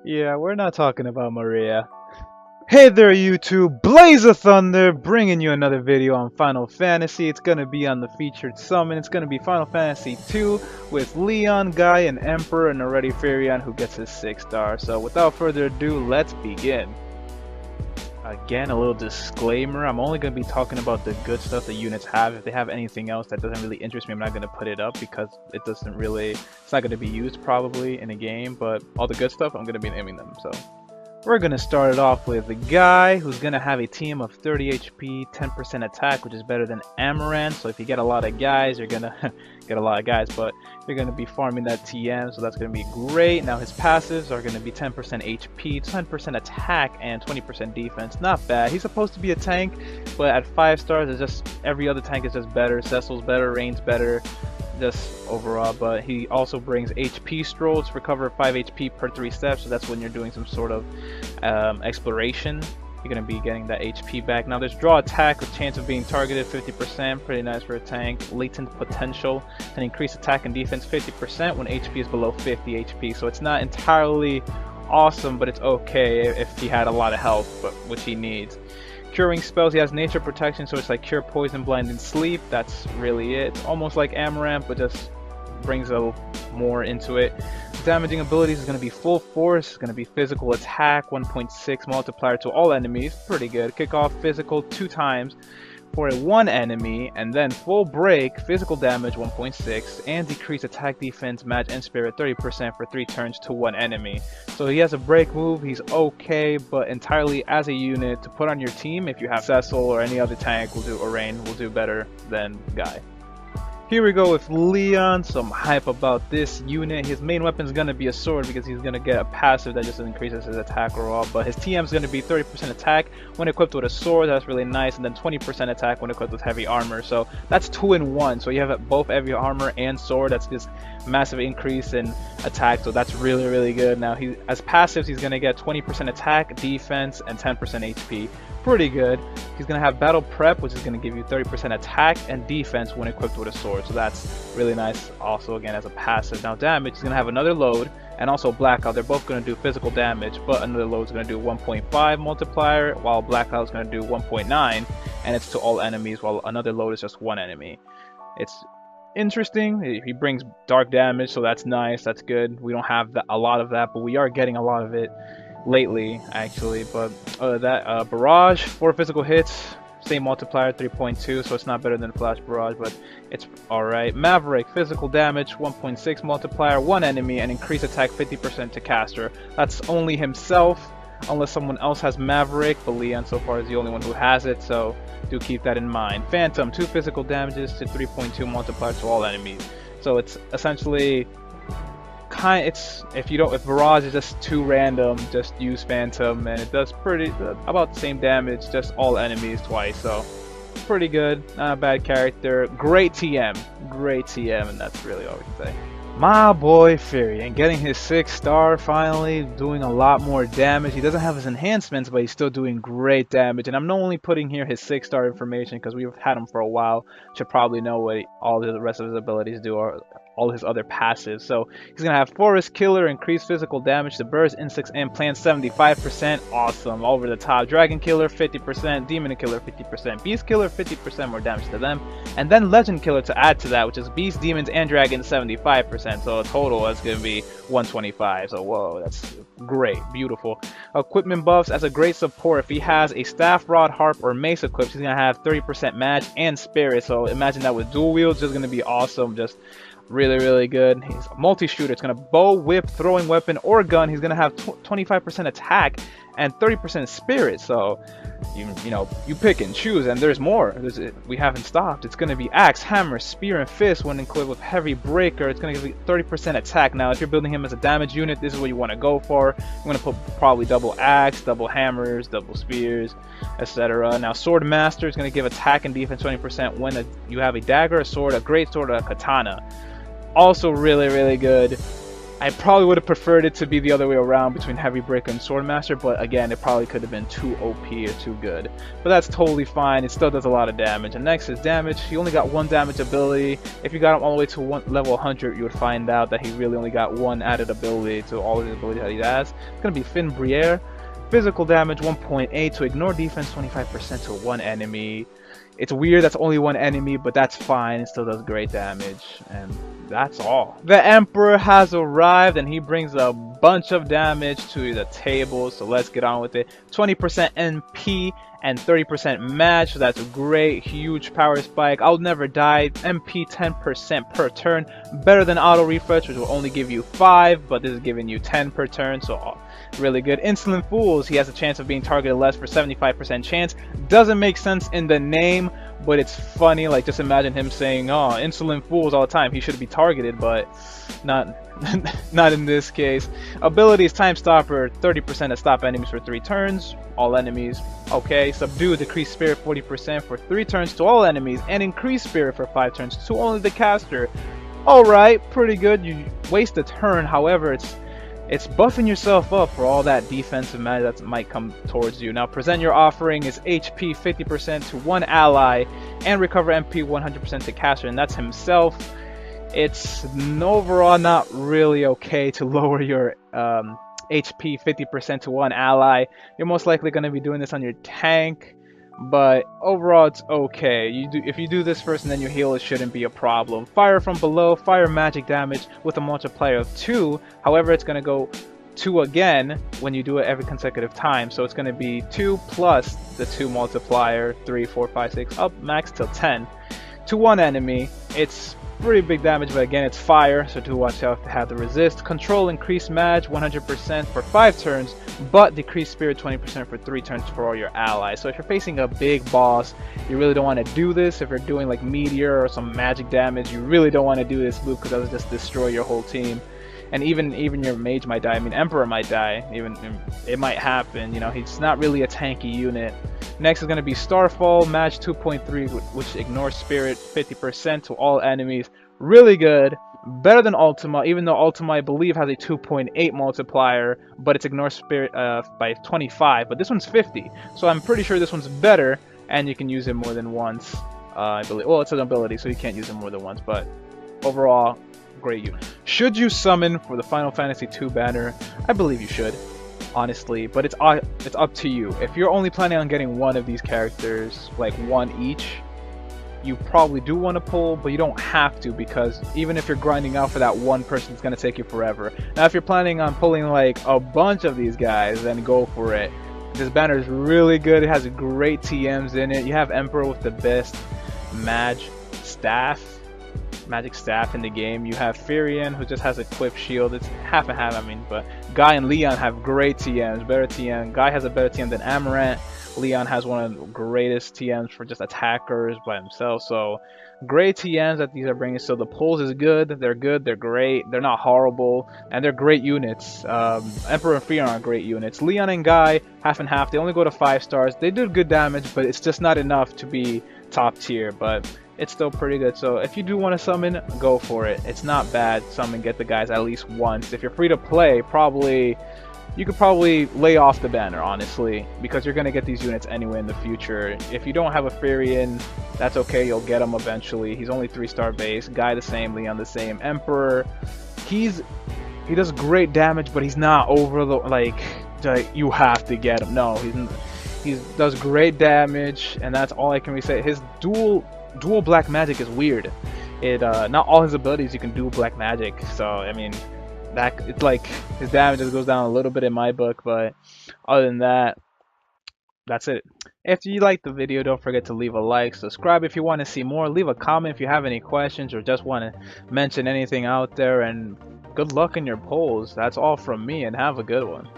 Yeah, we're not talking about Maria. Hey there YouTube, Blazeathunder bringing you another video on Final Fantasy. It's gonna be on the featured summon. It's gonna be Final Fantasy 2 with Leon, Guy, and Emperor, and already Firion who gets his 6-star. So without further ado, let's begin. Again, a little disclaimer, I'm only going to be talking about the good stuff the units have. If they have anything else that doesn't really interest me, I'm not going to put it up because it's not going to be used probably in a game, but all the good stuff, I'm going to be naming them. So we're going to start it off with the guy who's going to have a team of 30 HP, 10% attack, which is better than Amaranth. So if you get a lot of guys, you're going to get a lot of guys, but you're going to be farming that TM, so that's going to be great. Now his passives are going to be 10% HP, 10% attack, and 20% defense. Not bad. He's supposed to be a tank, but at 5 stars, it's just every other tank is just better. Cecil's better, Rain's better, just overall. But he also brings HP strolls, recover 5 HP per 3 steps, so that's when you're doing some sort of exploration. You're going to be getting that HP back. Now there's draw attack with chance of being targeted 50%, pretty nice for a tank. Latent potential and increase attack and defense 50% when HP is below 50 HP. So it's not entirely awesome, but it's okay if he had a lot of health, but which he needs. Curing spells, he has nature protection, so it's like cure, poison, blind, and sleep. That's really it. It's almost like Amaranth, but just brings a little more into it. Damaging abilities is going to be full force, it's going to be physical attack, 1.6 multiplier to all enemies, pretty good. Kick off physical 2 times for a 1 enemy, and then full break, physical damage 1.6, and decrease attack, defense, match, and spirit 30% for 3 turns to 1 enemy. So he has a break move, he's okay, but entirely as a unit to put on your team, if you have Cecil or any other tank will do, or Rain will do better than Guy. Here we go with Leon, some hype about this unit. His main weapon is going to be a sword because he's going to get a passive that just increases his attack overall, but his TM is going to be 30% attack when equipped with a sword. That's really nice, and then 20% attack when equipped with heavy armor. So that's 2 in 1, so you have both heavy armor and sword. That's just massive increase in attack, so that's really good. Now he, as passives, he's going to get 20% attack, defense, and 10% HP. Pretty good. He's going to have battle prep, which is going to give you 30% attack and defense when equipped with a sword, so that's really nice also, again, as a passive. Now damage, he's going to have another load and also blackout. They're both going to do physical damage, but another load is going to do 1.5 multiplier, while blackout is going to do 1.9, and it's to all enemies, while another load is just 1 enemy. It's interesting. He brings dark damage, so that's nice, that's good. We don't have a lot of that, but we are getting a lot of it lately, actually. But that barrage, 4 physical hits, same multiplier, 3.2, so it's not better than Flash Barrage, but it's alright. Maverick, physical damage, 1.6 multiplier, 1 enemy, and increase attack 50% to caster. That's only himself, unless someone else has Maverick, but Leon so far is the only one who has it, so do keep that in mind. Phantom, 2 physical damages to 3.2 multiplier to all enemies. So it's essentially if Barrage is just too random, just use Phantom and it does about the same damage, just all enemies twice. So pretty good, not a bad character. Great TM, and that's really all we can say. My boy Firion getting his 6-star finally, doing a lot more damage. He doesn't have his enhancements, but he's still doing great damage. And I'm not only putting here his 6-star information because we've had him for a while. Should probably know what all the rest of his abilities do, or all his other passives. So he's gonna have Forest Killer, increased physical damage to birds, insects, and plants 75%. Awesome, over the top. Dragon Killer 50%, Demon Killer 50%, Beast Killer 50% more damage to them, and then Legend Killer to add to that, which is Beast, Demons, and Dragons 75%. So a total that's gonna be 125. So whoa, that's great, beautiful. Equipment buffs, as a great support, if he has a staff, rod, harp, or mace equipped, he's gonna have 30% match and spirit. So imagine that with dual wields, just gonna be awesome. Just really good. He's a multi-shooter. It's gonna bow, whip, throwing weapon, or gun. He's gonna have 25% attack and 30% spirit. So you know, you pick and choose, and there's more. We haven't stopped. It's gonna be axe, hammer, spear, and fist when equipped with heavy breaker. It's gonna give you 30% attack. Now if you're building him as a damage unit, this is what you want to go for. I'm gonna put probably double axe, double hammers, double spears, etc. Now sword master is gonna give attack and defense 20% when you have a dagger, a sword, a great sword, or a katana. Also really good. I probably would have preferred it to be the other way around between Heavy Breaker and Swordmaster, but again, it probably could have been too OP or too good. But that's totally fine. It still does a lot of damage. And next is damage. He only got one damage ability. If you got him all the way to level 100, you would find out that he really only got one added ability to all of his abilities that he has. It's going to be Fin Briere. Physical damage 1.8 to ignore defense 25% to one enemy. It's weird that's only one enemy, but that's fine. It still does great damage, and that's all. The Emperor has arrived, and he brings a bunch of damage to the table, so let's get on with it. 20% MP and 30% match, so that's a great, huge power spike. I'll never die. MP 10% per turn, better than auto refresh, which will only give you 5, but this is giving you 10 per turn, so really good. Insolent Fools, he has a chance of being targeted less for 75% chance. Doesn't make sense in the name, but it's funny. Like, just imagine him saying, oh, Insolent Fools all the time. He should be targeted, but not not in this case. Abilities: Time Stopper, 30% to stop enemies for 3 turns. All enemies. Okay. Subdue, decrease spirit 40% for 3 turns to all enemies, and increase spirit for 5 turns to only the caster. Alright, pretty good. You waste a turn, however, it's buffing yourself up for all that defensive matter that might come towards you. Now, present your offering is HP 50% to one ally and recover MP 100% to caster, and that's himself. It's overall not really okay to lower your HP 50% to one ally. You're most likely going to be doing this on your tank, but overall it's okay. If you do this first and then you heal, it shouldn't be a problem. Fire from below, fire magic damage with a multiplier of 2. However, it's going to go 2 again when you do it every consecutive time. So it's going to be 2 plus the 2 multiplier, 3, 4, 5, 6, up max till 10. To one enemy, it's pretty big damage, but again, it's fire, so do watch out to have the resist. Control, increase mag 100% for 5 turns, but decrease spirit 20% for 3 turns for all your allies. So if you're facing a big boss, you really don't want to do this. If you're doing like meteor or some magic damage, you really don't want to do this move because that'll just destroy your whole team. And even your mage might die. I mean, Emperor might die. Even it might happen. You know, he's not really a tanky unit. Next is going to be Starfall, match 2.3, which ignores spirit 50% to all enemies. Really good. Better than Ultima, even though Ultima, I believe, has a 2.8 multiplier, but it's ignores spirit by 25. But this one's 50, so I'm pretty sure this one's better, and you can use it more than once. I believe. Well, it's an ability, so you can't use it more than once. But overall, great unit. Should you summon for the Final Fantasy II banner? I believe you should, honestly, but it's up to you. If you're only planning on getting one of these characters, like one each, you probably do want to pull, but you don't have to, because even if you're grinding out for that one person, it's going to take you forever. Now, if you're planning on pulling like a bunch of these guys, then go for it. This banner is really good. It has great TMs in it. You have Emperor with the best magic staff in the game. You have Firion, who just has a Quip shield. It's half and half, I mean, but Guy and Leon have great TMs, better TM. Guy has a better TM than Amaranth. Leon has one of the greatest TMs for just attackers by himself. So great TMs that these are bringing. So the pulls is good, they're great, they're not horrible, and they're great units. Emperor and Firion are great units. Leon and Guy, half and half. They only go to 5 stars. They do good damage, but it's just not enough to be top tier, but it's still pretty good. So if you do want to summon, go for it. It's not bad. Summon, get the guys at least once. If you're free to play, you could probably lay off the banner, honestly, because you're going to get these units anyway in the future. If you don't have a Firion, that's okay, you'll get him eventually. He's only 3-star base. Guy the same, Leon the same. Emperor, he does great damage, but he's not over the, like you have to get him. No, he does great damage, and that's all I can really say. His dual black magic is weird. Not all his abilities you can do black magic, so I mean, that it's like his damage just goes down a little bit in my book, but other than that, that's it. If you liked the video, don't forget to leave a like, subscribe if you want to see more, leave a comment if you have any questions or just want to mention anything out there, and good luck in your polls. That's all from me, and have a good one.